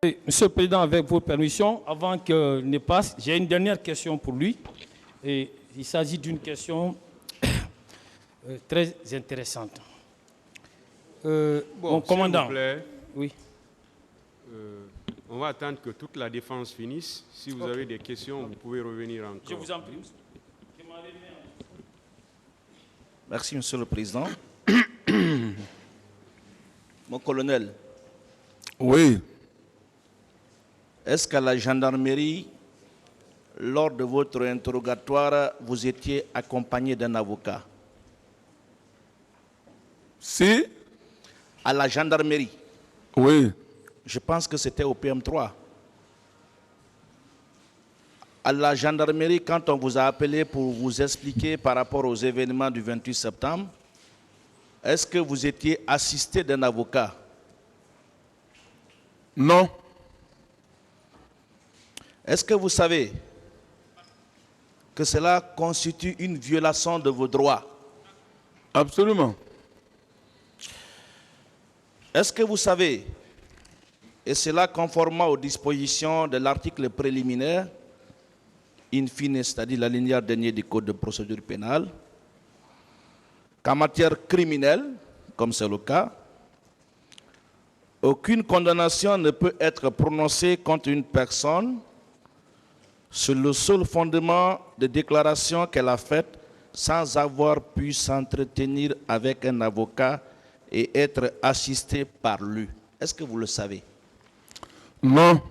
Monsieur le Président, avec votre permission, avant qu'il ne passe, j'ai une dernière question pour lui. Et il s'agit d'une question très intéressante. Mon commandant. S'il vous plaît, oui. On va attendre que toute la défense finisse. Si vous avez des questions, vous pouvez revenir encore. Je vous en prie. Merci, Monsieur le Président. Mon colonel. Oui. Est-ce qu'à la gendarmerie, lors de votre interrogatoire, vous étiez accompagné d'un avocat? Si? À la gendarmerie? Oui. Je pense que c'était au PM3. À la gendarmerie, quand on vous a appelé pour vous expliquer par rapport aux événements du 28 septembre, est-ce que vous étiez assisté d'un avocat? Non. Est-ce que vous savez que cela constitue une violation de vos droits? Absolument. Est-ce que vous savez, et cela conformément aux dispositions de l'article préliminaire, in fine, c'est-à-dire l'alinéa dernier du Code de procédure pénale, qu'en matière criminelle, comme c'est le cas, aucune condamnation ne peut être prononcée contre une personne sur le seul fondement de déclaration qu'elle a faite sans avoir pu s'entretenir avec un avocat et être assistée par lui. Est-ce que vous le savez? Non.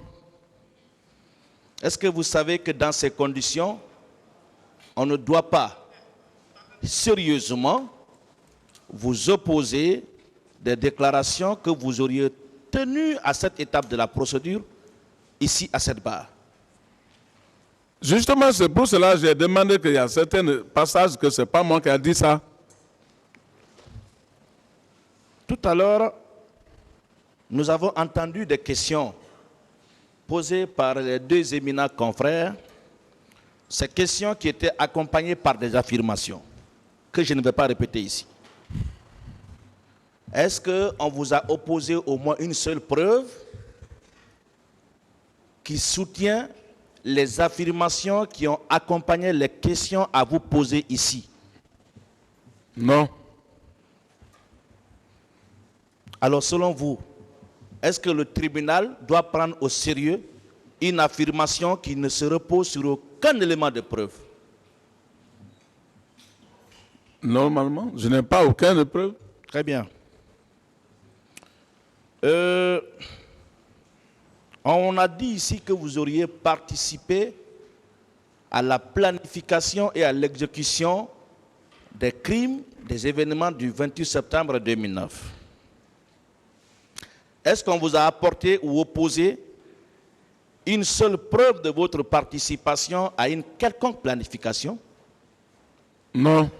Est-ce que vous savez que dans ces conditions, on ne doit pas sérieusement vous opposer des déclarations que vous auriez tenues à cette étape de la procédure, ici à cette barre? Justement, c'est pour cela que j'ai demandé qu'il y a certains passages que ce n'est pas moi qui ai dit ça. Tout à l'heure, nous avons entendu des questions posées par les deux éminents confrères, ces questions qui étaient accompagnées par des affirmations que je ne vais pas répéter ici. Est-ce qu'on vous a opposé au moins une seule preuve qui soutient les affirmations qui ont accompagné les questions à vous poser ici? Non. Alors, selon vous, est-ce que le tribunal doit prendre au sérieux une affirmation qui ne se repose sur aucun élément de preuve? Normalement, je n'ai pas aucune preuve. Très bien. On a dit ici que vous auriez participé à la planification et à l'exécution des crimes, des événements du 28 septembre 2009. Est-ce qu'on vous a apporté ou opposé une seule preuve de votre participation à une quelconque planification? Non.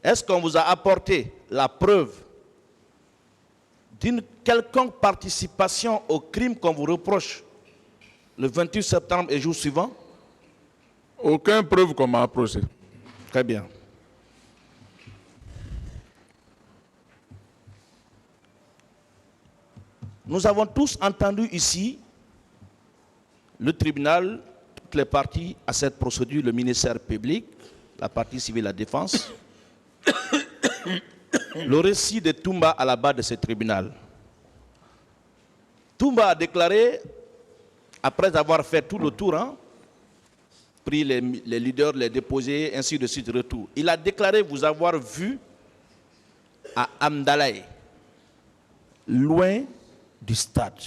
Est-ce qu'on vous a apporté la preuve d'une quelconque participation au crime qu'on vous reproche le 28 septembre et jour suivant? Aucune preuve qu'on m'a approché. Très bien. Nous avons tous entendu ici le tribunal, toutes les parties à cette procédure, le ministère public, la partie civile, la défense, le récit de Toumba à la barre de ce tribunal. Toumba a déclaré, après avoir fait tout le tour, pris les leaders, les déposés, ainsi de suite, retour. Il a déclaré vous avoir vu à Amdalaï, loin du stade.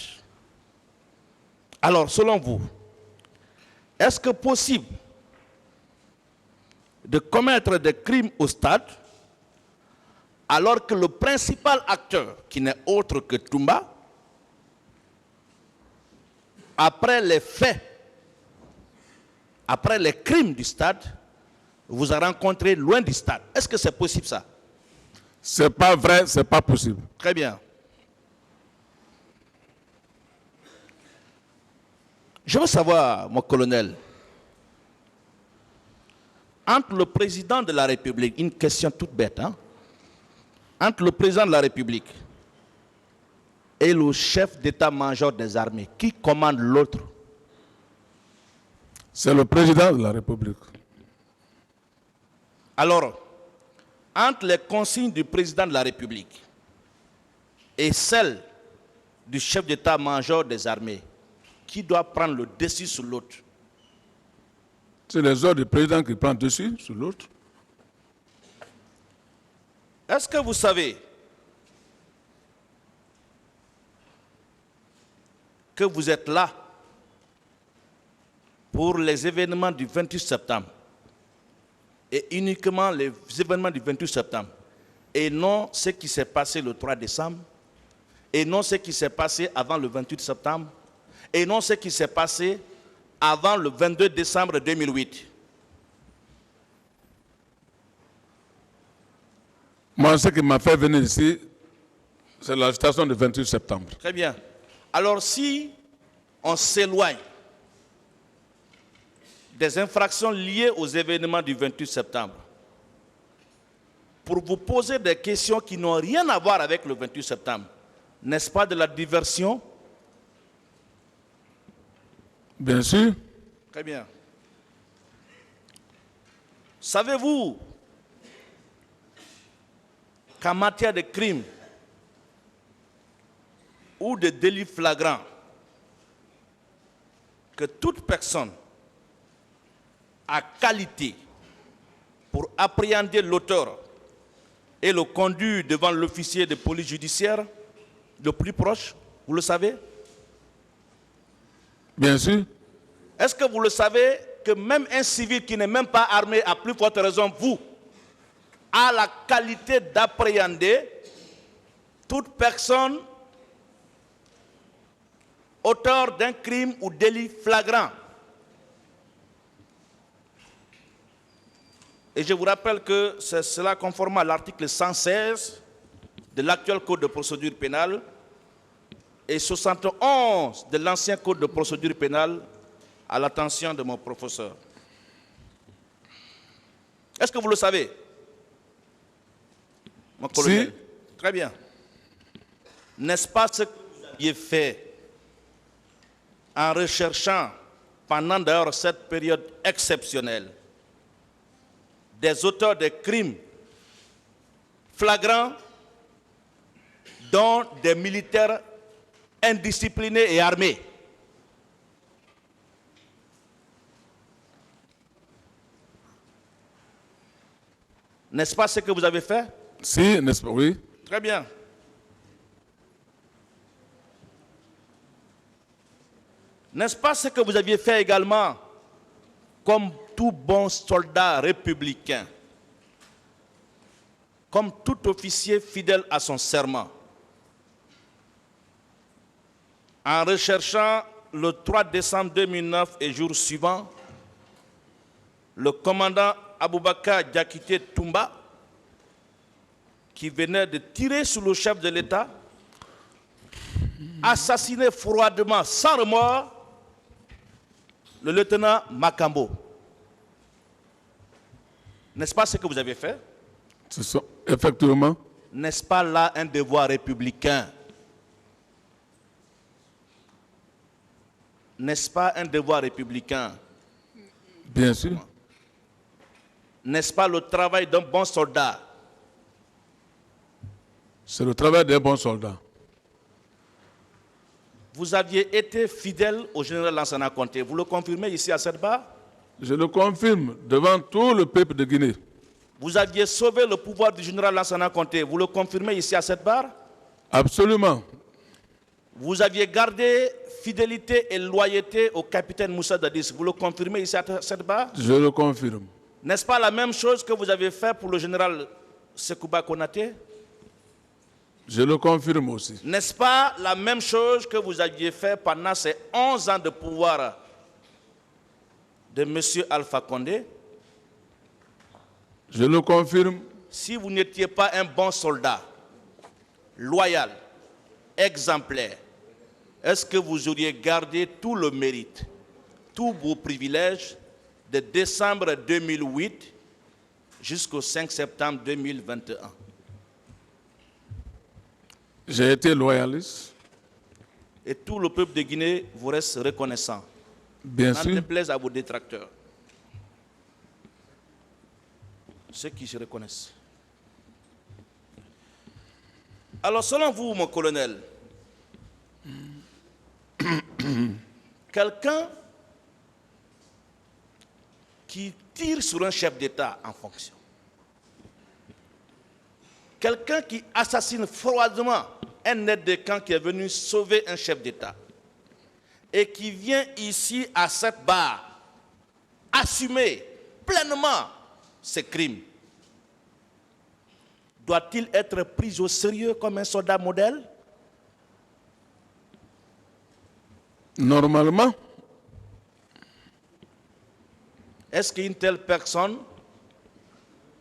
Alors, selon vous, est-ce que possible de commettre des crimes au stade alors que le principal acteur, qui n'est autre que Toumba, après les faits, après les crimes du stade, vous a rencontré loin du stade? Est-ce que c'est possible ça? C'est pas vrai, c'est pas possible. Très bien. Je veux savoir, mon colonel, entre le président de la République, une question toute bête, entre le président de la République et le chef d'état-major des armées. Qui commande l'autre? C'est le président de la République. Alors, entre les consignes du président de la République et celles du chef d'état-major des armées, qui doit prendre le dessus sur l'autre? C'est les ordres du président qui prennent dessus sur l'autre. Est-ce que vous savez que vous êtes là pour les événements du 28 septembre et uniquement les événements du 28 septembre et non ce qui s'est passé le 3 décembre et non ce qui s'est passé avant le 28 septembre et non ce qui s'est passé avant le 22 décembre 2008? Moi, ce qui m'a fait venir ici, c'est l'agitation du 28 septembre. Très bien. Alors si on s'éloigne des infractions liées aux événements du 28 septembre pour vous poser des questions qui n'ont rien à voir avec le 28 septembre, n'est-ce pas de la diversion? Bien sûr. Très bien. Savez-vous qu'en matière de crimes ou de délits flagrants, que toute personne a qualité pour appréhender l'auteur et le conduire devant l'officier de police judiciaire le plus proche? Vous le savez? Bien sûr. Est-ce que vous le savez que même un civil qui n'est même pas armé, à plus forte raison, vous, a la qualité d'appréhender toute personne auteur d'un crime ou délit flagrant? Et je vous rappelle que c'est cela conformément à l'article 116 de l'actuel Code de procédure pénale et 71 de l'ancien Code de procédure pénale, à l'attention de mon professeur. Est-ce que vous le savez, mon colonel? Si. Très bien. N'est-ce pas ce que vous aviez fait en recherchant, pendant d'ailleurs cette période exceptionnelle, des auteurs de crimes flagrants dont des militaires indisciplinés et armés? N'est-ce pas ce que vous avez fait? Si, n'est-ce pas? Oui. Très bien. N'est-ce pas ce que vous aviez fait également comme tout bon soldat républicain, comme tout officier fidèle à son serment, en recherchant le 3 décembre 2009 et jour suivant, le commandant Aboubakar Diakité Toumba, qui venait de tirer sur le chef de l'État, assassiné froidement, sans remords, le lieutenant Makambo. N'est-ce pas ce que vous avez fait? Effectivement. N'est-ce pas là un devoir républicain? N'est-ce pas un devoir républicain? Bien sûr. N'est-ce pas le travail d'un bon soldat? C'est le travail des bons soldats. Vous aviez été fidèle au général Lansana Conté. Vous le confirmez ici à cette barre? Je le confirme devant tout le peuple de Guinée. Vous aviez sauvé le pouvoir du général Lansana Conté. Vous le confirmez ici à cette barre? Absolument. Vous aviez gardé fidélité et loyauté au capitaine Moussa Dadis. Vous le confirmez ici à cette barre? Je le confirme. N'est-ce pas la même chose que vous avez fait pour le général Sekouba Konaté? Je le confirme aussi. N'est-ce pas la même chose que vous aviez fait pendant ces 11 ans de pouvoir de M. Alpha Condé? Je le confirme. Si vous n'étiez pas un bon soldat, loyal, exemplaire, est-ce que vous auriez gardé tout le mérite, tous vos privilèges de décembre 2008 jusqu'au 5 septembre 2021? J'ai été loyaliste. et tout le peuple de Guinée vous reste reconnaissant. Bien N'en sûr. déplaise à vos détracteurs. Ceux qui se reconnaissent. Alors, selon vous, mon colonel, quelqu'un qui tire sur un chef d'État en fonction, quelqu'un qui assassine froidement un aide de camp qui est venu sauver un chef d'État et qui vient ici à cette barre assumer pleinement ses crimes, doit-il être pris au sérieux comme un soldat modèle? Normalement, Est-ce qu'une telle personne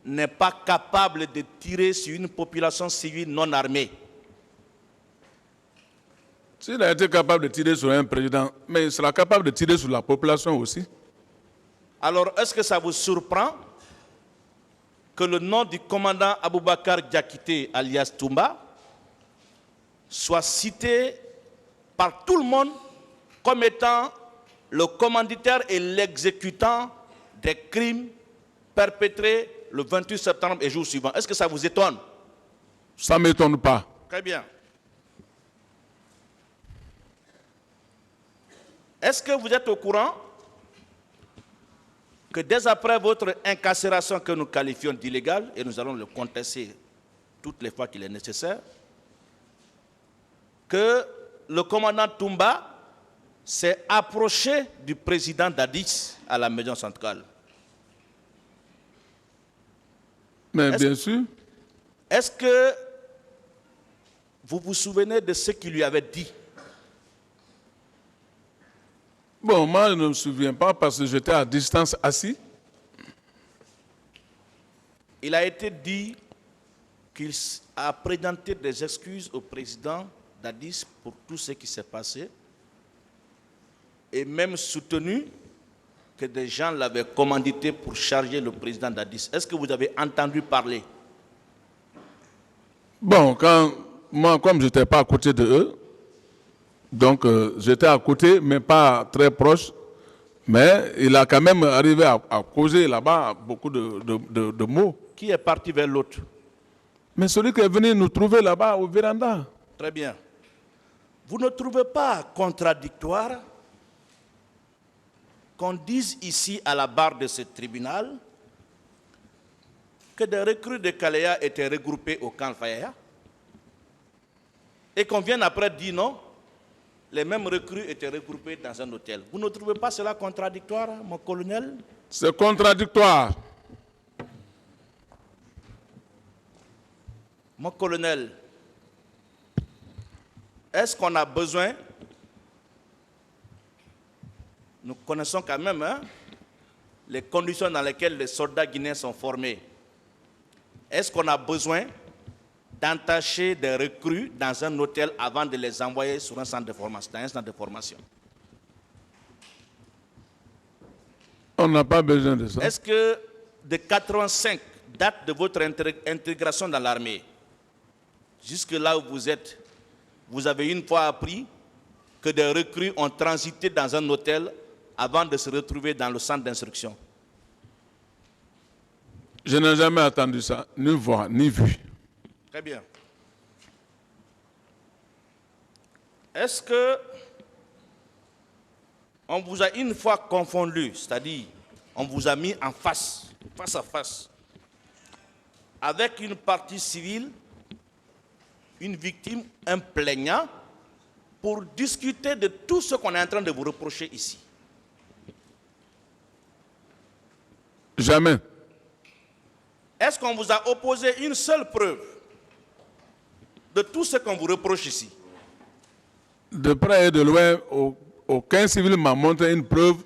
n'est pas capable de tirer sur une population civile non armée? s'il a été capable de tirer sur un président, mais il sera capable de tirer sur la population aussi. Alors, est-ce que ça vous surprend que le nom du commandant Aboubakar Diakité, alias Toumba, soit cité par tout le monde comme étant le commanditaire et l'exécutant des crimes perpétrés le 28 septembre et jour suivant? Est-ce que ça vous étonne? Ça ne m'étonne pas. Très bien. Est-ce que vous êtes au courant que dès après votre incarcération que nous qualifions d'illégale, et nous allons le contester toutes les fois qu'il est nécessaire, que le commandant Toumba s'est approché du président Dadis à la maison centrale? Mais bien sûr, Est-ce que vous vous souvenez de ce qu'il lui avait dit? bon, moi je ne me souviens pas parce que j'étais à distance assis. Il a été dit qu'il a présenté des excuses au président Dadis pour tout ce qui s'est passé et même soutenu que des gens l'avaient commandité pour charger le président Dadis. Est-ce que vous avez entendu parler? Bon, moi, comme je n'étais pas à côté de eux, donc j'étais à côté, mais pas très proche. Mais il a quand même arrivé à causer là-bas beaucoup de mots. Qui est parti vers l'autre? Mais celui qui est venu nous trouver là-bas au véranda. Très bien. Vous ne trouvez pas contradictoire qu'on dise ici à la barre de ce tribunal que des recrues de Kalea étaient regroupées au camp Faya et qu'on vienne après dire non, les mêmes recrues étaient regroupées dans un hôtel? Vous ne trouvez pas cela contradictoire, mon colonel? C'est contradictoire. Mon colonel, est-ce qu'on a besoin, nous connaissons quand même les conditions dans lesquelles les soldats guinéens sont formés, est-ce qu'on a besoin d'entacher des recrues dans un hôtel avant de les envoyer sur un centre de formation, dans un centre de formation? On n'a pas besoin de ça. Est-ce que de 85, date de votre intégration dans l'armée, jusque là où vous êtes, vous avez une fois appris que des recrues ont transité dans un hôtel avant de se retrouver dans le centre d'instruction? Je n'ai jamais entendu ça, ni voir, ni vu. Très bien. Est-ce que on vous a une fois confondu, c'est-à-dire on vous a mis en face à face, avec une partie civile, une victime, un plaignant, pour discuter de tout ce qu'on est en train de vous reprocher ici? Jamais. Est-ce qu'on vous a opposé une seule preuve de tout ce qu'on vous reproche ici? De près et de loin, aucun civil m'a montré une preuve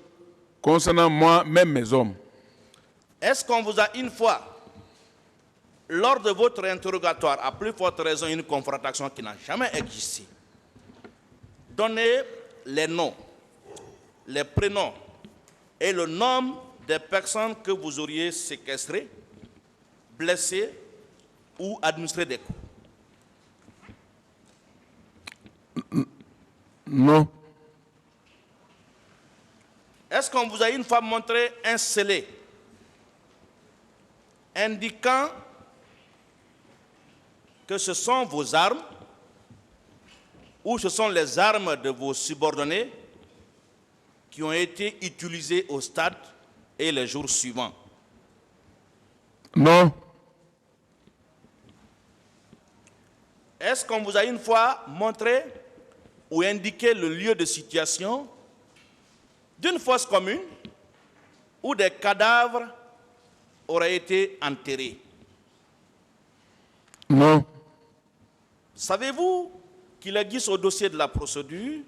concernant moi, même mes hommes. Est-ce qu'on vous a une fois, lors de votre interrogatoire, à plus forte raison une confrontation qui n'a jamais existé, donné les noms, les prénoms et le nom des personnes que vous auriez séquestrées, blessées ou administrées des coups? Non. Est-ce qu'on vous a une fois montré un scellé indiquant que ce sont vos armes ou ce sont les armes de vos subordonnés qui ont été utilisées au stade et les jours suivants? Non. Est-ce qu'on vous a une fois montré ou indiqué le lieu de situation d'une fosse commune où des cadavres auraient été enterrés? Non. Savez-vous qu'il existe au dossier de la procédure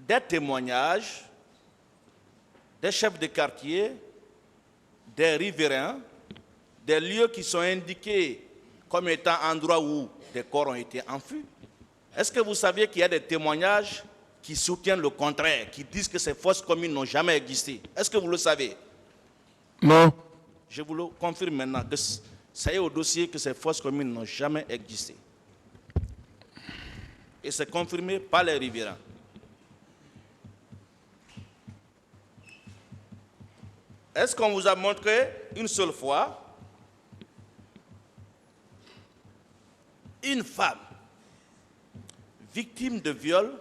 des témoignages des chefs de quartier, des riverains, des lieux qui sont indiqués comme étant endroits où des corps ont été enfouis? Est-ce que vous saviez qu'il y a des témoignages qui soutiennent le contraire, qui disent que ces fosses communes n'ont jamais existé? Est-ce que vous le savez? Non. Je vous le confirme maintenant que ça y est au dossier que ces fosses communes n'ont jamais existé. Et c'est confirmé par les riverains. Est-ce qu'on vous a montré une seule fois une femme victime de viol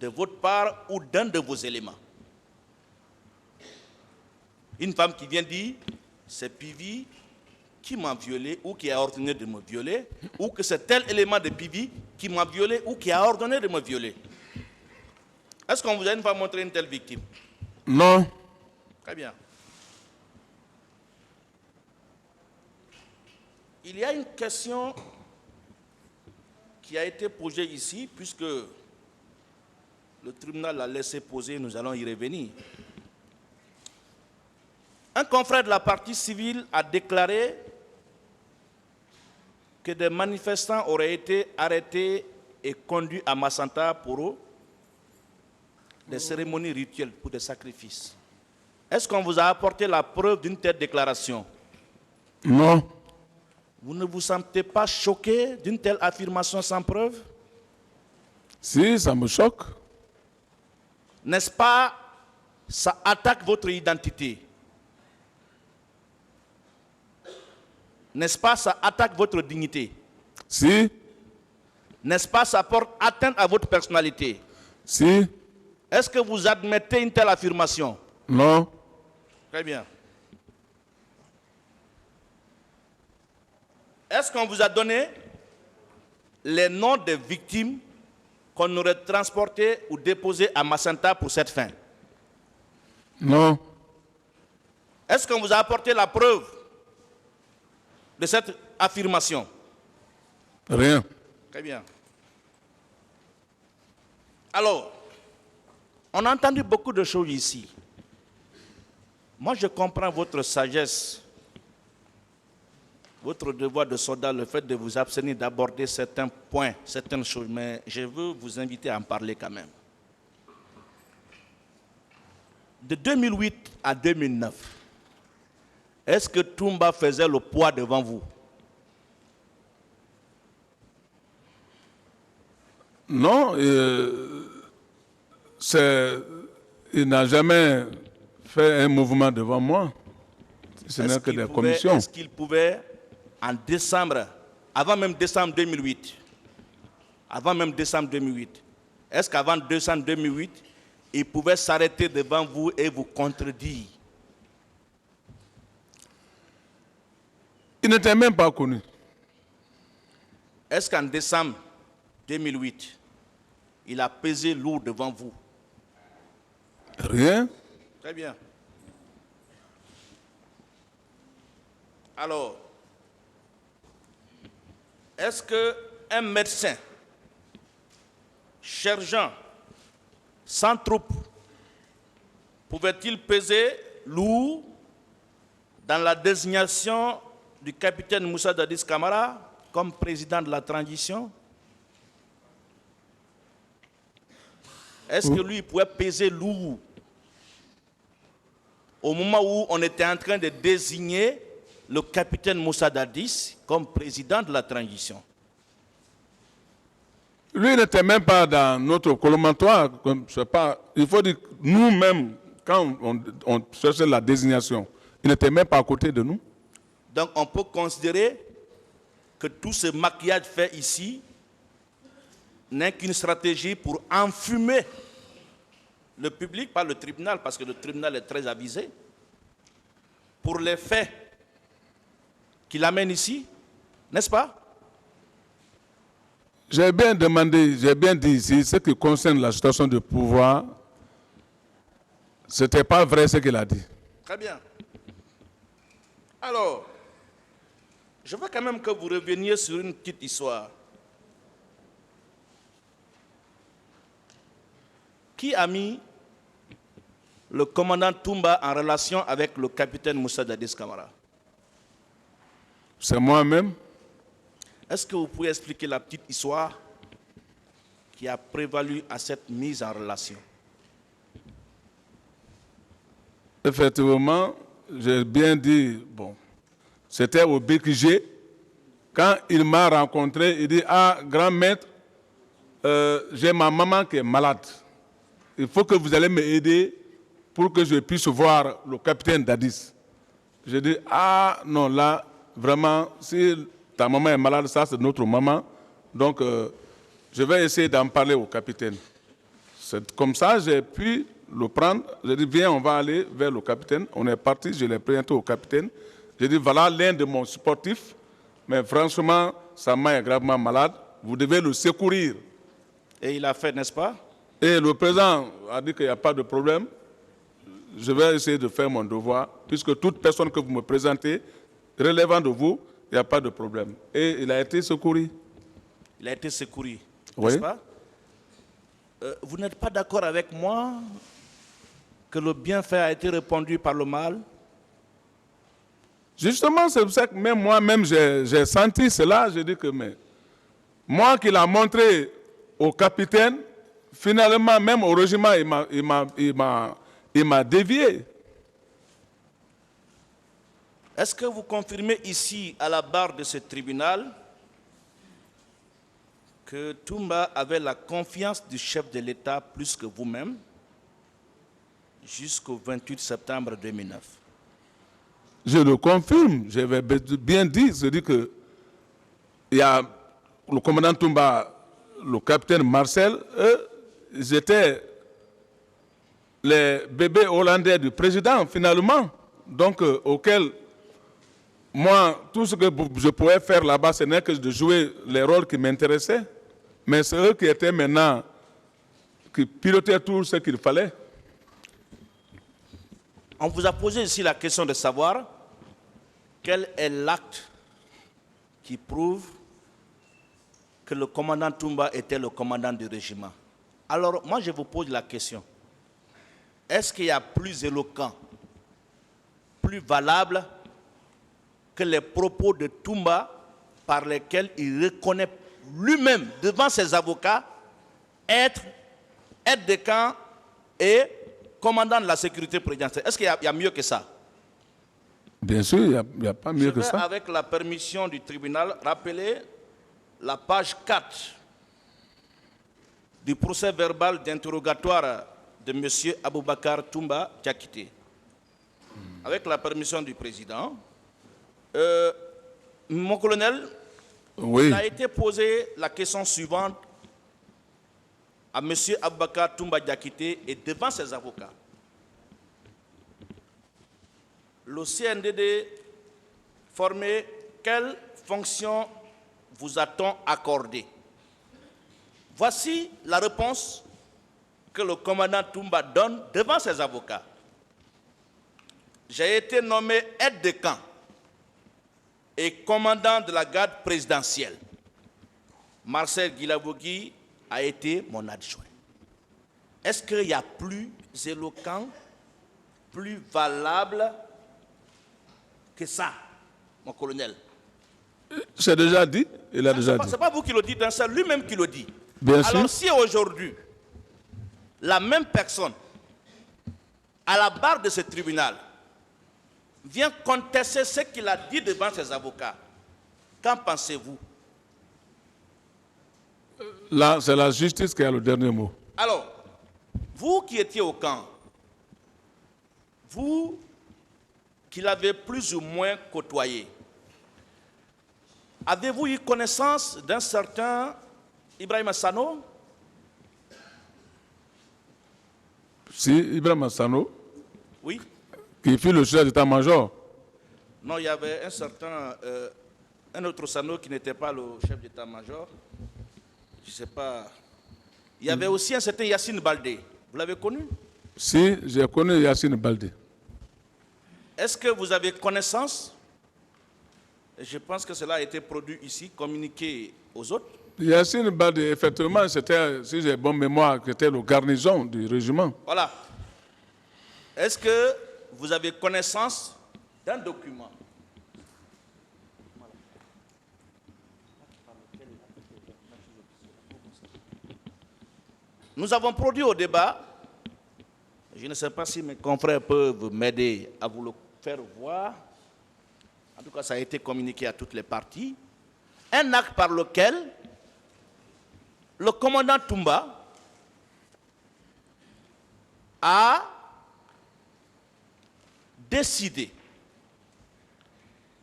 de votre part ou d'un de vos éléments? Une femme qui vient dire c'est Pivi qui m'a violé ou qui a ordonné de me violer, ou que c'est tel élément de Pivi qui m'a violé ou qui a ordonné de me violer. Est-ce qu'on vous a une fois montré une telle victime? Non. Très bien. Il y a une question qui a été posée ici, puisque le tribunal l'a laissé poser, nous allons y revenir. Un confrère de la partie civile a déclaré que des manifestants auraient été arrêtés et conduits à Massanta pour des cérémonies rituelles, pour des sacrifices. Est-ce qu'on vous a apporté la preuve d'une telle déclaration? Non. Vous ne vous sentez pas choqué d'une telle affirmation sans preuve? Si, ça me choque. N'est-ce pas, ça attaque votre identité? N'est-ce pas, ça attaque votre dignité? Si. N'est-ce pas, ça porte atteinte à votre personnalité? Si. Est-ce que vous admettez une telle affirmation? Non. Très bien. Est-ce qu'on vous a donné les noms des victimes qu'on aurait transportées ou déposées à Massanta pour cette fin? Non. Est-ce qu'on vous a apporté la preuve de cette affirmation? Rien. Très bien. Alors, on a entendu beaucoup de choses ici. Moi, je comprends votre sagesse, votre devoir de soldat, le fait de vous abstenir d'aborder certains points, certaines choses, mais je veux vous inviter à en parler quand même. De 2008 à 2009, est-ce que Toumba faisait le poids devant vous? Non, il n'a jamais fait un mouvement devant moi. Ce n'est que des commissions. Est-ce qu'il pouvait, en décembre, avant même décembre 2008, est-ce qu'avant décembre 2008, il pouvait s'arrêter devant vous et vous contredire? Il n'était même pas connu. Est-ce qu'en décembre 2008, il a pesé lourd devant vous? Rien. Très bien. Alors, est-ce qu'un médecin, sergent, sans troupe, pouvait-il peser lourd dans la désignation du capitaine Moussa Dadis Camara comme président de la transition? Est-ce que lui pouvait peser lourd au moment où on était en train de désigner le capitaine Moussa Dadis comme président de la transition? Lui n'était même pas dans notre collimatoire. Il faut dire que nous-mêmes, quand on cherchait la désignation, il n'était même pas à côté de nous. Donc on peut considérer que tout ce maquillage fait ici n'est qu'une stratégie pour enfumer le public, pas le tribunal, parce que le tribunal est très avisé, pour les faits qu'il amène ici, n'est-ce pas? J'ai bien demandé, j'ai bien dit ici, ce qui concerne la situation de pouvoir, ce n'était pas vrai ce qu'il a dit. Très bien. Alors, je veux quand même que vous reveniez sur une petite histoire. Qui a mis le commandant Toumba en relation avec le capitaine Moussa Dadis Camara? C'est moi-même. Est-ce que vous pouvez expliquer la petite histoire qui a prévalu à cette mise en relation? Effectivement, j'ai bien dit, bon, c'était au BQG. Quand il m'a rencontré, il dit, ah, grand maître, j'ai ma maman qui est malade. Il faut que vous allez m'aider pour que je puisse voir le capitaine Dadis. J'ai dit, ah, non, là, vraiment, si ta maman est malade, ça c'est notre maman. Donc, je vais essayer d'en parler au capitaine. C'est comme ça, j'ai pu le prendre. J'ai dit, viens, on va aller vers le capitaine. On est parti, je l'ai présenté au capitaine. J'ai dit, voilà l'un de mon sportif, mais franchement, sa main est gravement malade. Vous devez le secourir. Et il a fait, n'est-ce pas? Et le président a dit qu'il n'y a pas de problème. Je vais essayer de faire mon devoir, puisque toute personne que vous me présentez, relevant de vous, il n'y a pas de problème. Et il a été secouru. Il a été secouru, Oui. n'est-ce pas? Vous n'êtes pas d'accord avec moi que le bienfait a été répandu par le mal? Justement, c'est pour ça que même moi-même, j'ai senti cela. J'ai dit que, mais moi qui l'a montré au capitaine, finalement, même au régiment, il m'a dévié. Est-ce que vous confirmez ici, à la barre de ce tribunal, que Toumba avait la confiance du chef de l'État plus que vous-même jusqu'au 28 septembre 2009? Je le confirme, j'avais bien dit, c'est-à-dire que il y a le commandant Toumba, le capitaine Marcel, eux, ils étaient les bébés hollandais du président, finalement, donc auquel moi, tout ce que je pouvais faire là-bas, ce n'est que de jouer les rôles qui m'intéressaient, mais c'est eux qui étaient maintenant, qui pilotaient tout ce qu'il fallait. On vous a posé ici la question de savoir quel est l'acte qui prouve que le commandant Toumba était le commandant du régiment. Alors, moi, je vous pose la question. Est-ce qu'il y a plus éloquent, plus valable que les propos de Toumba par lesquels il reconnaît lui-même devant ses avocats être aide de camp et commandant de la sécurité présidentielle? Est-ce qu'il y a mieux que ça? Bien sûr, il n'y a pas mieux que ça. Avec la permission du tribunal, rappeler la page 4 du procès verbal d'interrogatoire de M. Aboubakar Toumba Diakité. Avec la permission du président, mon colonel, oui. Il a été posé la question suivante à M. Aboubakar Toumba Diakité et devant ses avocats. Le CNDD formé, quelle fonction vous a-t-on accordé? Voici la réponse que le commandant Toumba donne devant ses avocats. J'ai été nommé aide de camp et commandant de la garde présidentielle. Marcel Guilabogui a été mon adjoint. Est-ce qu'il y a plus éloquent, plus valable que ça, mon colonel? C'est déjà dit, il a déjà dit. Ce n'est pas vous qui le dites, c'est lui-même qui le dit. Bien Alors sûr. si aujourd'hui, la même personne, à la barre de ce tribunal, vient contester ce qu'il a dit devant ses avocats, qu'en pensez-vous? Là, c'est la justice qui a le dernier mot. Alors, vous qui étiez au camp, vous qui l'avez plus ou moins côtoyé, avez-vous eu connaissance d'un certain Ibrahim Sano? Si Ibrahim Sano, Oui. qui fut le chef d'état-major, Non, il y avait un certain, un autre Sano qui n'était pas le chef d'état-major. Je ne sais pas. Il y avait aussi un certain Yassine Baldé. Vous l'avez connu? si j'ai connu Yassine Baldé. Est-ce que vous avez connaissance? Et je pense que cela a été produit ici, communiqué aux autres. Yassine Baldé, effectivement, c'était, si j'ai bonne mémoire, c'était le garnison du régiment. Voilà. Est-ce que vous avez connaissance d'un document? Nous avons produit au débat, je ne sais pas si mes confrères peuvent m'aider à vous le faire voir, en tout cas ça a été communiqué à toutes les parties, un acte par lequel le commandant Toumba a décidé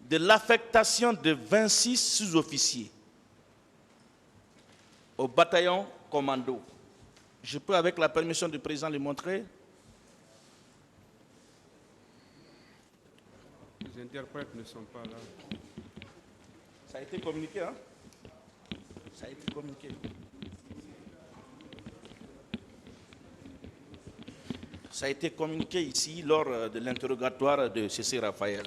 de l'affectation de 26 sous-officiers au bataillon commando. Je peux, avec la permission du président, le montrer. Les interprètes ne sont pas là. Ça a été communiqué, hein? Ça a été communiqué. Ça a été communiqué ici lors de l'interrogatoire de C.C. Raphaël.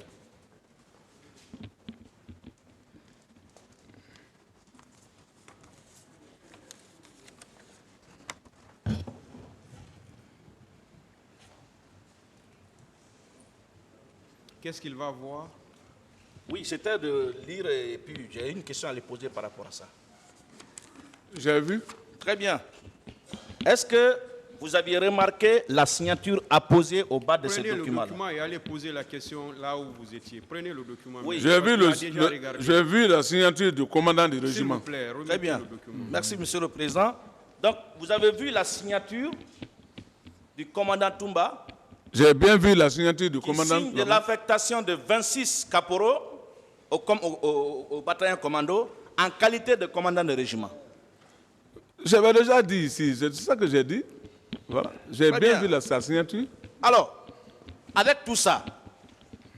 Qu'est-ce qu'il va voir? Oui, c'était de lire et puis j'ai une question à lui poser par rapport à ça. J'ai vu. Très bien. Est-ce que vous aviez remarqué la signature apposée au bas de ce Prenez le document-là? document et allez poser la question là où vous étiez. Prenez le document. Oui. J'ai vu, On l'a déjà regardé. j'ai vu la signature du commandant du S'il vous régiment. plaît, remettez Très bien. le document. Merci, Monsieur le Président. Donc, vous avez vu la signature du commandant Toumba J'ai bien vu la signature du qui commandant. signe de l'affectation de 26 caporaux au bataillon commando en qualité de commandant de régiment. J'avais déjà dit ici, c'est ça que j'ai dit. Voilà. J'ai Très bien bien. vu sa signature. Alors, avec tout ça,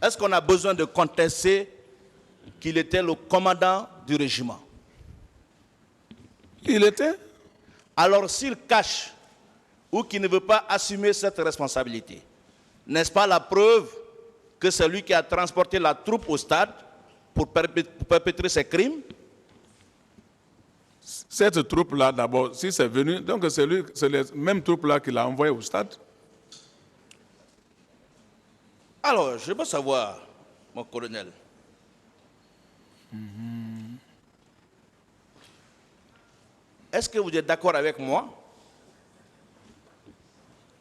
est-ce qu'on a besoin de contester qu'il était le commandant du régiment? Il était. Alors, s'il cache ou qu'il ne veut pas assumer cette responsabilité, n'est-ce pas la preuve que c'est lui qui a transporté la troupe au stade pour perpétrer ses crimes? Cette troupe-là, d'abord, si c'est venu, donc c'est les mêmes troupes-là qu'il a envoyées au stade. Alors, je veux savoir, mon colonel, est-ce que vous êtes d'accord avec moi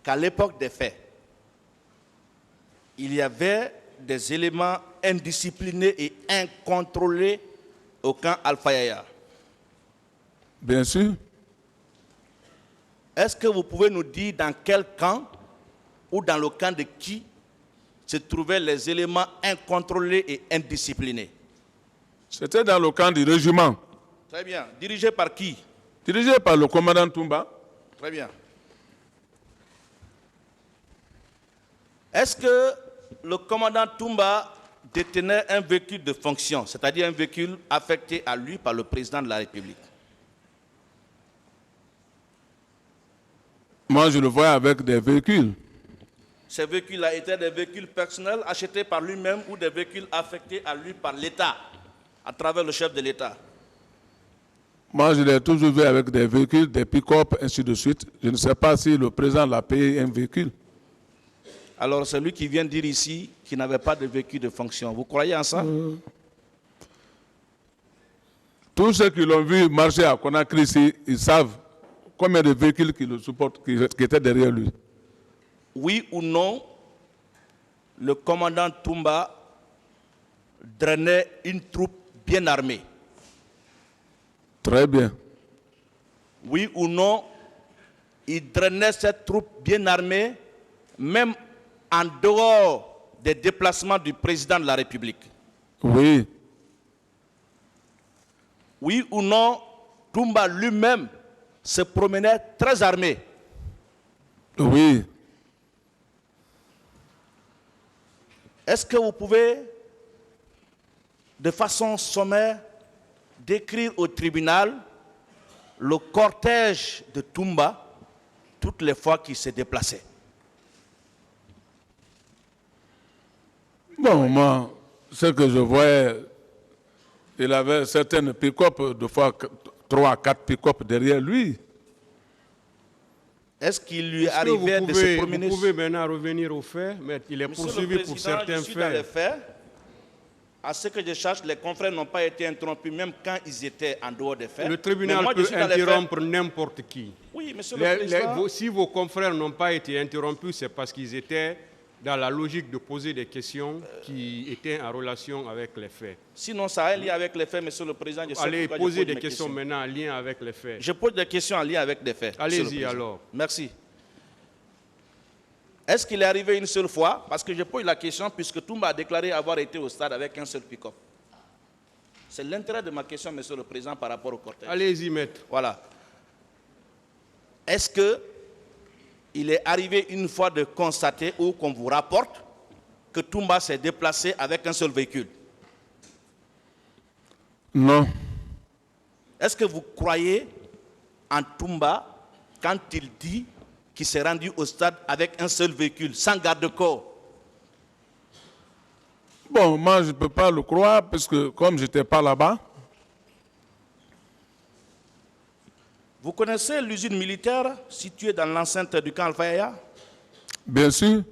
qu'à l'époque des faits, il y avait des éléments indisciplinés et incontrôlés au camp Alpha Yaya? Bien sûr. Est-ce que vous pouvez nous dire dans quel camp ou dans le camp de qui se trouvaient les éléments incontrôlés et indisciplinés? C'était dans le camp du régiment, Très bien. Dirigé par qui? dirigé par le commandant Toumba. Très bien. Est-ce que le commandant Toumba détenait un véhicule de fonction, c'est-à-dire un véhicule affecté à lui par le président de la République? Moi, je le voyais avec des véhicules. Ces véhicules-là étaient des véhicules personnels achetés par lui-même ou des véhicules affectés à lui par l'État, à travers le chef de l'État? Moi, je l'ai toujours vu avec des véhicules, des pick-up, ainsi de suite. Je ne sais pas si le président l'a payé un véhicule. Alors, c'est lui qui vient dire ici qu'il n'avait pas de véhicule de fonction. Vous croyez en ça? Tous ceux qui l'ont vu marcher à Conakry ici, ils savent combien de véhicules qui le supportent, qui étaient derrière lui. Oui ou non, le commandant Toumba drainait une troupe bien armée? Très bien. oui ou non, il drainait cette troupe bien armée, même en dehors des déplacements du président de la République. Oui. Oui ou non, Toumba lui-même se promenait très armé. Oui. Est-ce que vous pouvez, de façon sommaire, décrire au tribunal le cortège de Toumba toutes les fois qu'il se déplaçait? Bon, moi, ce que je voyais, il avait certaines pick-up, de fois 3 à 4 pick-up derrière lui. Est-ce qu'il lui Est-ce que arrivait de se promener? Vous pouvez maintenant revenir aux faits, mais il est Monsieur le poursuivi pour Président, certains je suis dans les faits. faits. À ce que je cherche, les confrères n'ont pas été interrompus, même quand ils étaient en dehors des faits. Le Mais tribunal moi, je peut suis dans les faits. interrompre n'importe qui. Oui, monsieur le Président. Si vos confrères n'ont pas été interrompus, c'est parce qu'ils étaient dans la logique de poser des questions qui étaient en relation avec les faits. Sinon, ça a un lien avec les faits, monsieur le Président. Je sais Allez pourquoi je poser pose des mes questions maintenant en lien avec les faits. Je pose des questions en lien avec des faits. monsieur le Allez-y Président. alors. Merci. Est-ce qu'il est arrivé une seule fois? Parce que je pose la question puisque Toumba a déclaré avoir été au stade avec un seul pick-up. C'est l'intérêt de ma question, monsieur le Président, par rapport au cortège. Allez-y, maître. Voilà. Est-ce qu'il est arrivé une fois de constater ou qu'on vous rapporte que Toumba s'est déplacé avec un seul véhicule? Non. Est-ce que vous croyez en Toumba quand il dit qu'il s'est rendu au stade avec un seul véhicule, sans garde-corps? Bon, moi, je ne peux pas le croire, parce que comme je n'étais pas là-bas. Vous connaissez l'usine militaire située dans l'enceinte du camp Al-Fayaya? Bien sûr.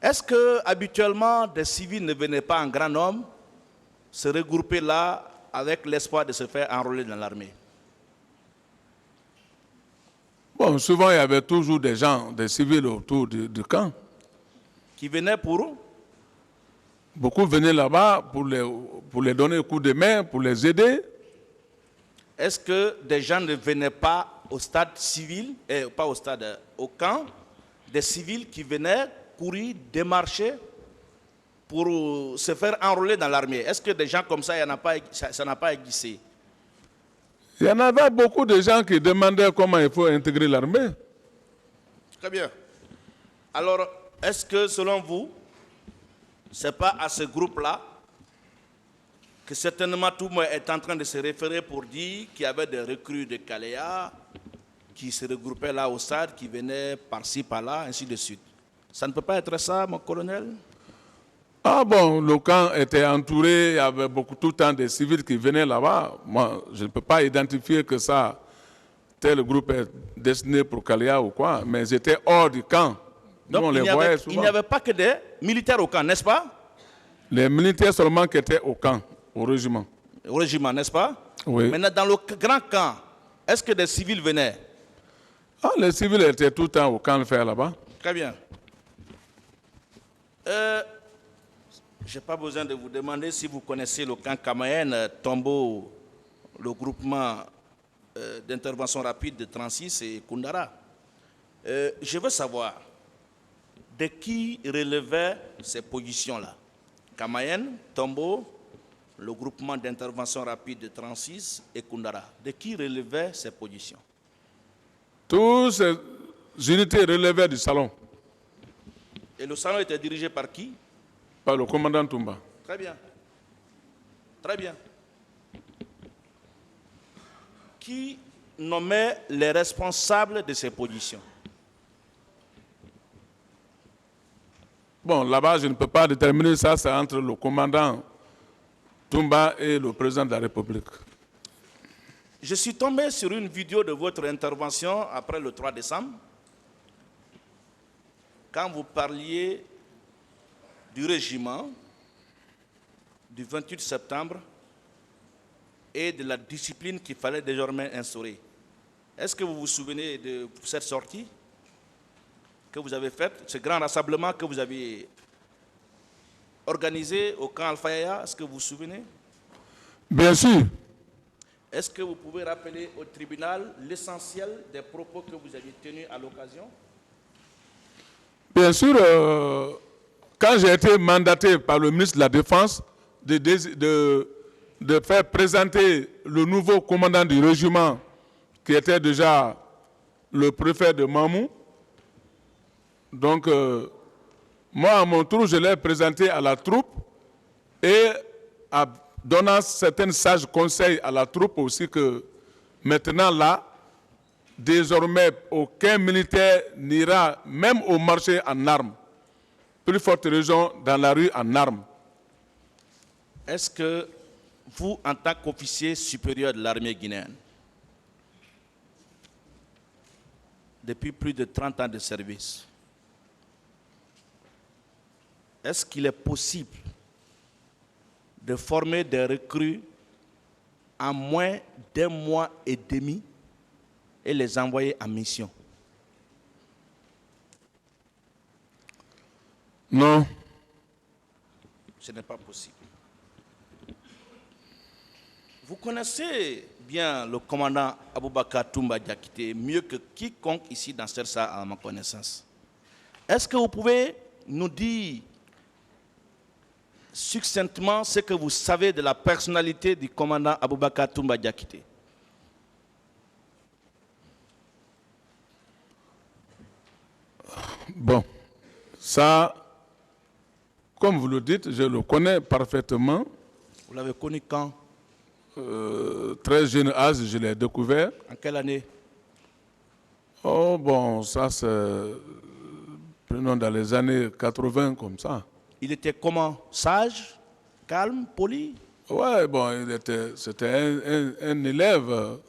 Est-ce que habituellement des civils ne venaient pas en grand nombre se regrouper là avec l'espoir de se faire enrôler dans l'armée? Bon, souvent, il y avait toujours des gens, des civils autour du camp. Qui venaient pour? Beaucoup venaient là-bas pour les donner un coup de main, pour les aider. Est-ce que des gens ne venaient pas au stade civil, pas au stade, au camp, des civils qui venaient courir, démarcher pour se faire enrôler dans l'armée? Est-ce que des gens comme ça, ça n'a pas existé? Il y en avait beaucoup de gens qui demandaient comment il faut intégrer l'armée. Très bien. Alors, est-ce que selon vous, ce n'est pas à ce groupe-là que certainement tout le monde est en train de se référer pour dire qu'il y avait des recrues de Kaléa qui se regroupaient là au stade, qui venaient par-ci, par-là, ainsi de suite? Ça ne peut pas être ça, mon colonel? Ah bon, le camp était entouré, il y avait tout le temps des civils qui venaient là-bas. Moi, je ne peux pas identifier que ça, tel groupe est destiné pour Kaléa ou quoi, mais ils étaient hors du camp. Nous, Donc, on les voyait souvent. il n'y avait pas que des militaires au camp, n'est-ce pas? Les militaires seulement qui étaient au camp, au régiment. Au régiment, n'est-ce pas? Oui. Maintenant, dans le grand camp, est-ce que des civils venaient? Ah, les civils étaient tout le temps au camp faire là-bas. Très bien. Je n'ai pas besoin de vous demander si vous connaissez le camp Kamayen, Tombo, le groupement d'intervention rapide de 36 et Koundara. Je veux savoir de qui relevaient ces positions-là. Kamayen, Tombo, le groupement d'intervention rapide de 36 et Koundara. De qui relevaient ces positions? Toutes ces unités relevaient du salon. Et le salon était dirigé par qui? Par le commandant Toumba. Très bien. Très bien. Qui nommait les responsables de ces positions? Bon, là-bas, je ne peux pas déterminer ça, c'est entre le commandant Toumba et le président de la République. Je suis tombé sur une vidéo de votre intervention après le 3 décembre, quand vous parliez du régiment du 28 septembre et de la discipline qu'il fallait désormais instaurer. Est-ce que vous vous souvenez de cette sortie que vous avez faite, ce grand rassemblement que vous avez organisé au camp Al-Fayaya? Est-ce que vous vous souvenez? Bien sûr. est-ce que vous pouvez rappeler au tribunal l'essentiel des propos que vous aviez tenus à l'occasion? Bien sûr, quand j'ai été mandaté par le ministre de la Défense de faire présenter le nouveau commandant du régiment, qui était déjà le préfet de Mamou, donc moi, à mon tour, je l'ai présenté à la troupe et en donnant certains sages conseils à la troupe aussi que maintenant là, désormais, aucun militaire n'ira même au marché en armes. Plus forte raison, dans la rue en armes. Est-ce que vous, en tant qu'officier supérieur de l'armée guinéenne, depuis plus de 30 ans de service, est-ce qu'il est possible de former des recrues en moins d'1 mois et demi et les envoyer en mission? Non. Ce n'est pas possible. Vous connaissez bien le commandant Aboubakar Toumba Diakité mieux que quiconque ici dans cette salle à ma connaissance. Est-ce que vous pouvez nous dire succinctement ce que vous savez de la personnalité du commandant Aboubakar Toumba Diakité? Bon, ça, comme vous le dites, je le connais parfaitement. Vous l'avez connu quand? Très jeune âge, je l'ai découvert. En quelle année? Oh bon, ça c'est, prenons dans les années 80 comme ça. Il était comment? Sage, calme, poli? Ouais, bon, c'était un élève,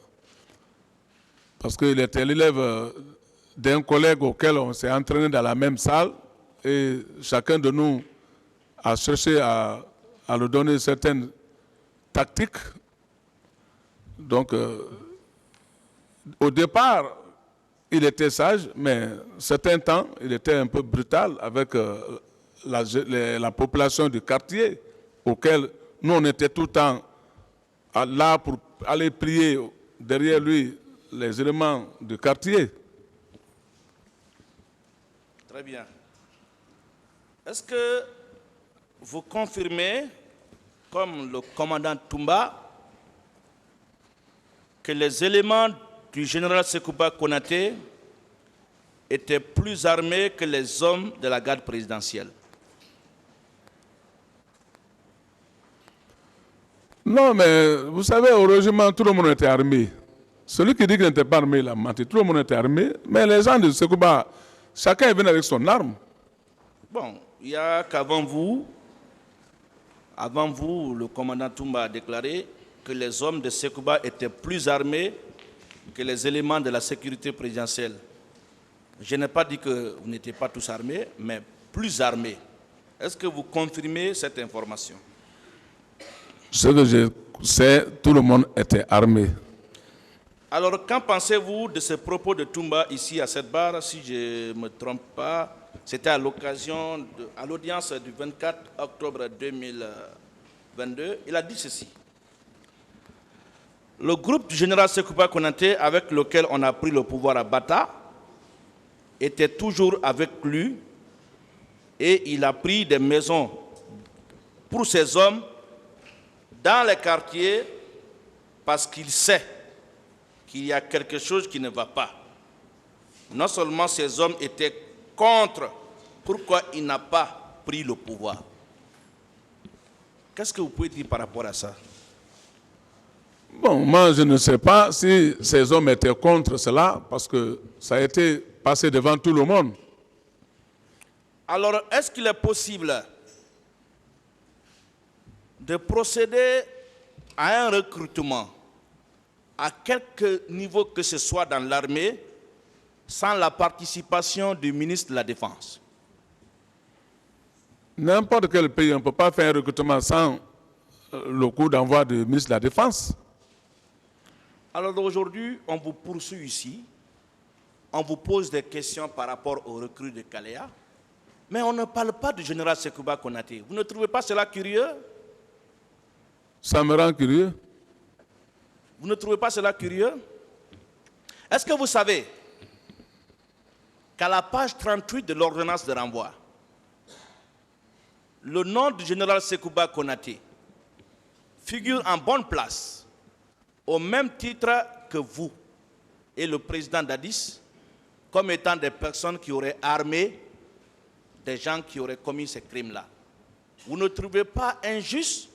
parce qu'il était l'élève d'un collègue auquel on s'est entraîné dans la même salle, et chacun de nous a cherché à lui donner certaines tactiques. Donc, au départ, il était sage, mais certains temps, il était un peu brutal avec la population du quartier, auquel nous, on était tout le temps là pour aller prier derrière lui les éléments du quartier. Très bien. Est-ce que vous confirmez, comme le commandant Toumba, que les éléments du général Sekouba Konaté étaient plus armés que les hommes de la garde présidentielle? Non, mais vous savez, au régiment, tout le monde était armé. Celui qui dit qu'il n'était pas armé, il a menti. Tout le monde était armé. Mais les gens de Sekouba, chacun est venu avec son arme. Bon, il y a qu'avant vous, le commandant Toumba a déclaré que les hommes de Sekouba étaient plus armés que les éléments de la sécurité présidentielle. Je n'ai pas dit que vous n'étiez pas tous armés, mais plus armés. Est-ce que vous confirmez cette information? Ce que je sais, tout le monde était armé. Alors, qu'en pensez-vous de ce propos de Toumba ici à cette barre? Si je ne me trompe pas, c'était à l'occasion, à l'audience du 24 octobre 2022. Il a dit ceci. Le groupe du général Sekouba Konaté, avec lequel on a pris le pouvoir à Bata, était toujours avec lui et il a pris des maisons pour ses hommes dans les quartiers parce qu'il sait qu'il y a quelque chose qui ne va pas. Non seulement ces hommes étaient contre, pourquoi il n'a pas pris le pouvoir? Qu'est-ce que vous pouvez dire par rapport à ça? Bon, moi, je ne sais pas si ces hommes étaient contre cela, parce que ça a été passé devant tout le monde. Alors, est-ce qu'il est possible de procéder à un recrutement à quelque niveau que ce soit dans l'armée sans la participation du ministre de la Défense? N'importe quel pays, on ne peut pas faire un recrutement sans le coup d'envoi du ministre de la Défense. Alors aujourd'hui, on vous poursuit ici, on vous pose des questions par rapport aux recrues de Kalea, mais on ne parle pas du général Sekouba Konaté. Vous ne trouvez pas cela curieux? Ça me rend curieux. Vous ne trouvez pas cela curieux? Est-ce que vous savez qu'à la page 38 de l'ordonnance de renvoi, le nom du général Sekouba Konaté figure en bonne place, au même titre que vous et le président Dadis, comme étant des personnes qui auraient armé des gens qui auraient commis ces crimes-là? Vous ne trouvez pas injuste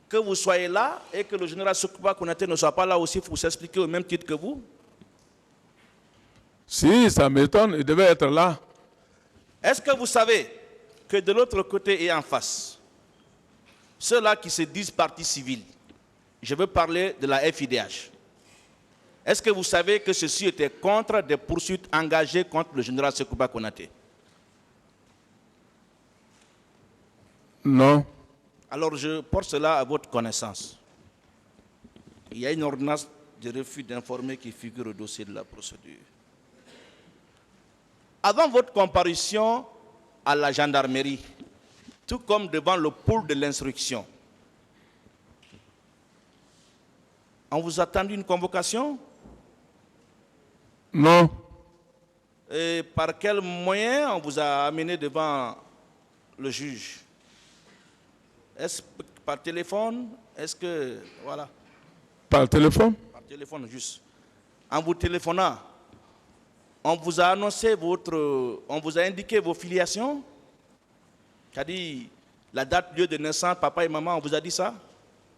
que vous soyez là et que le général Sekouba Konaté ne soit pas là aussi pour s'expliquer au même titre que vous? Si, ça m'étonne, il devait être là. Est-ce que vous savez que de l'autre côté et en face, ceux-là qui se disent partie civile, je veux parler de la FIDH, est-ce que vous savez que ceux-ci étaient contre des poursuites engagées contre le général Sekouba Konaté? Non. Alors je porte cela à votre connaissance. Il y a une ordonnance de refus d'informer qui figure au dossier de la procédure. Avant votre comparution à la gendarmerie, tout comme devant le pôle de l'instruction, on vous a attendu une convocation? Non. Et par quel moyen on vous a amené devant le juge? Est-ce par téléphone? Est-ce que... Voilà. Par téléphone? Par téléphone, juste. En vous téléphonant, on vous a annoncé on vous a indiqué vos filiations? C'est-à-dire la date, lieu de naissance, papa et maman, on vous a dit ça?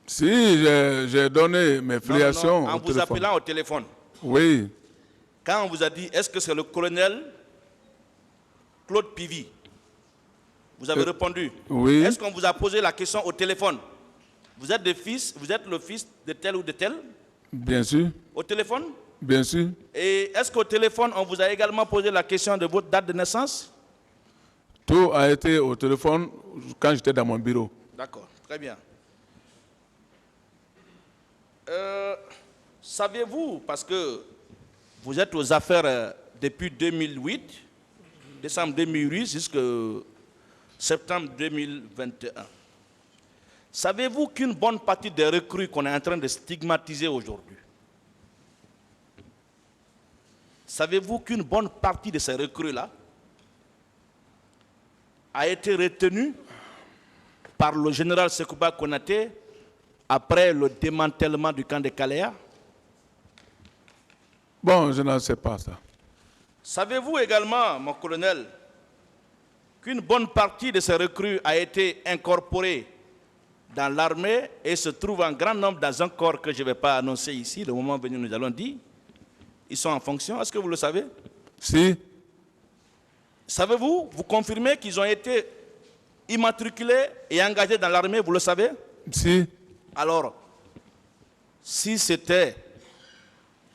Si, j'ai donné mes filiations non, en au vous téléphone. appelant au téléphone. Oui. Quand on vous a dit, est-ce que c'est le colonel Claude Pivy? Vous avez répondu. Oui. Est-ce qu'on vous a posé la question au téléphone? Vous êtes le fils de tel ou de tel? Bien sûr. Au téléphone? Bien sûr. Et est-ce qu'au téléphone, on vous a également posé la question de votre date de naissance? Tout a été au téléphone quand j'étais dans mon bureau. D'accord, très bien. Savez-vous, parce que vous êtes aux affaires depuis 2008, décembre 2008 jusqu'à septembre 2021, savez-vous qu'une bonne partie des recrues qu'on est en train de stigmatiser aujourd'hui, savez-vous qu'une bonne partie de ces recrues-là a été retenue par le général Sekouba Konaté après le démantèlement du camp de Kalea? Bon, je n'en sais pas ça. Savez-vous également, mon colonel, qu'une bonne partie de ces recrues a été incorporée dans l'armée et se trouve en grand nombre dans un corps que je ne vais pas annoncer ici, le moment venu nous allons dire. Ils sont en fonction, est-ce que vous le savez? Si. Savez-vous, vous confirmez qu'ils ont été immatriculés et engagés dans l'armée, vous le savez? Si. Alors, si c'était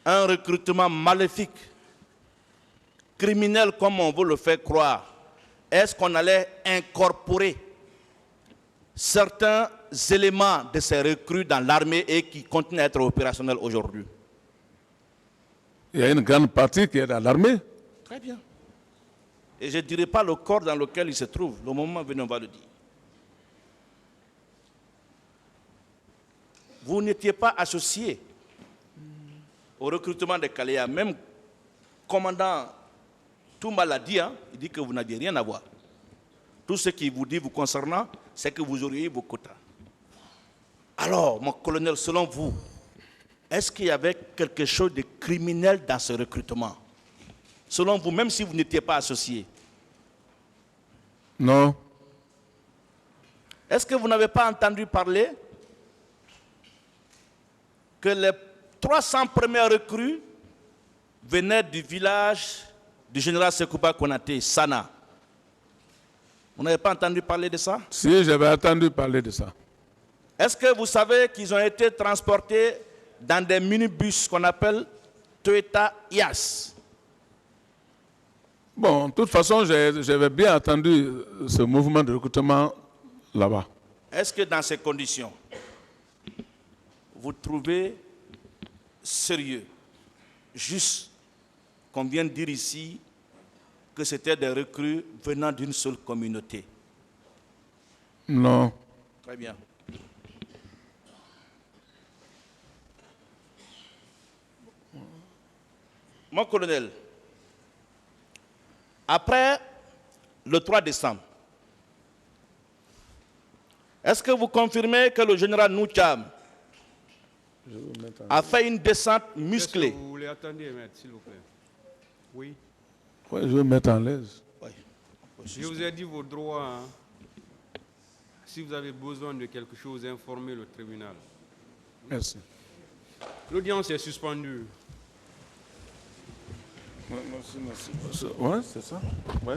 un recrutement maléfique, criminel comme on veut le faire croire, est-ce qu'on allait incorporer certains éléments de ces recrues dans l'armée et qui continuent à être opérationnels aujourd'hui? Il y a une grande partie qui est dans l'armée. Très bien. Et je ne dirai pas le corps dans lequel il se trouve. Le moment venu, on va le dire. Vous n'étiez pas associé au recrutement de Kalea. Même commandant Toumba l'a dit, il dit que vous n'aviez rien à voir. Tout ce qu'il vous dit vous concernant, c'est que vous auriez eu vos quotas. Alors, mon colonel, selon vous, est-ce qu'il y avait quelque chose de criminel dans ce recrutement? Selon vous, même si vous n'étiez pas associé? Non. Est-ce que vous n'avez pas entendu parler que les 300 premières recrues venaient du village du général Sekouba Konaté, Sana? Vous n'avez pas entendu parler de ça? Si, j'avais entendu parler de ça. Est-ce que vous savez qu'ils ont été transportés dans des minibus qu'on appelle Toyota Yaris? Bon, de toute façon, j'avais bien entendu ce mouvement de recrutement là-bas. Est-ce que dans ces conditions, vous trouvez sérieux, juste, qu'on vient de dire ici, que c'était des recrues venant d'une seule communauté? Non. Très bien. Mon colonel, après le 3 décembre, est-ce que vous confirmez que le général Noucham a fait une descente musclée? Est-ce que vous voulez attendre, maître, s'il vous plaît? Oui. Ouais, je vais me mettre en l'aise. Oui. Je vous ai dit vos droits. Hein. Si vous avez besoin de quelque chose, informez le tribunal. Merci. L'audience est suspendue. Merci. Ouais, c'est ça. Ouais.